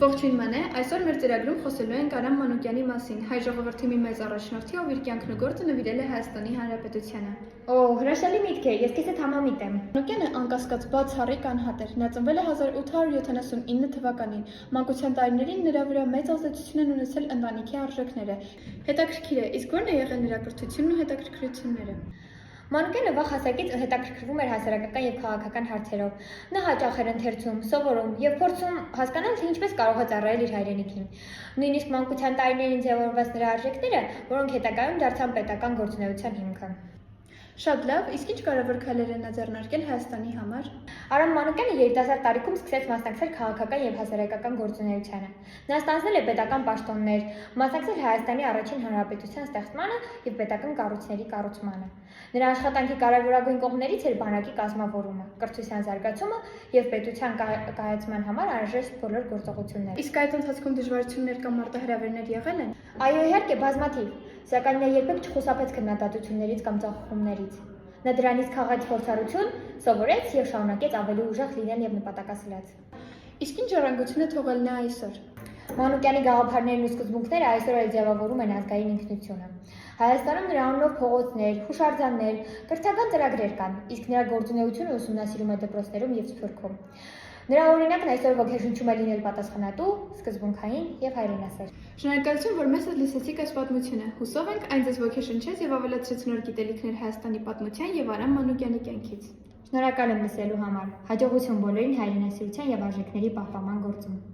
Ողջույն Մանե, այսօր մեր ծրագրում խոսելու ենք Արամ Մանուկյանի մասին, հայ ժողովրդի մի մեծ առաջնորդի, ով իր կյանքն ու գործը նվիրել է Հայաստանի Հանրապետությանը։ Հրաշալի միտք է, ես քեզ հետ համամիտ եմ։ Մանուկյանը անկասկած բացառիկ անհատ էր։ Նա ծնվել է 1879 թվականին։ Մանկության տարիներին նրա վրա մեծ ազդեցություն են ունեցել ընտանիքի արժեքները։ Հետաքրքիր է, իսկ ո՞րն է եղել նրա կրթությունն ու հետաքրքրությունները։ Մանուկյանը վաղ հասակից հետաքրքրվում էր հասարակական եւ քաղաքական հարցերով։ Նա հաճախ էր ընթերցում, սովորում եւ փորձում հասկանալ, թե ինչպես կարող է ծառայել իր հայրենիքին։ Նույնիսկ մանկության տարիներին ձևավորված նրա արժեքները, որոնք հետագայում դարձան պետական գործունեության հիմքը։ Շատ լավ, իսկ ինչ կարևոր քայլեր է նա ձեռնարկել Հայաստանի համար։ Արամ Մանուկյանը երիտասարդ տարիքում սկսեց մասնակցել քաղաքական եւ հասարակական գործունեությանը։ Նա ստանձնել է պետական պաշտոններ, մասնակցել Հայաստանի առաջին հանրապետության ստեղծմանը եւ պետական կառույցների կառուցմանը։ Նրա աշխատանքի կարևորագույն կողմերից էր բանակի կազմավորումը, կրթության զարգացումը եւ պետության կայացման համար անհրաժեշտ բոլոր գործողությունները։ Իսկ այդ ընթացքում դժվարություններ կամ մարտահրավերներ եղել են։ Այո, իհարկե, բազմաթիվ, սակայն նա երբեք չխուսափեց քննադատություններից կամ ծաղկումներից։ Նա դրանից քաղաց փորձառություն սովորեց եւ շարունակեց ավելի ուժեղ լինել եւ նպատակասլաց։ Իսկ ինչ ժառանգություն է թողել նա այսօր։ Մանուկյանի գաղափարներն ու սկզբունքները այսօր էլ ձևավորում են ազգային ինքնությունը։ Հայաստանում նրա անունով փողոցներ, հուշարձաններ, կրթական ծրագրեր կան, իսկ նրա գործունեությունը ուսումնասիրում է դպրոցներում եւ սփյուռքում։ Նրա օրինակն այսօր ոգեշնչում է լինել պատասխանատու, սկզբունքային եւ հայրենասեր։ Շնորհակալություն, որ մեզ լսեցիք այս պատմությունը։ Հուսով ենք, այն ձեզ ոգեշնչեց եւ ավելացրեց նոր գիտելիքներ Հայաստանի պատմության եւ Արամ Մանուկյանի կյանքից։ Շնորհակալ եմ լսելու համար։ Հաջողություն բոլորին հայրենասիրության եւ արժեքների պահպանման գործում։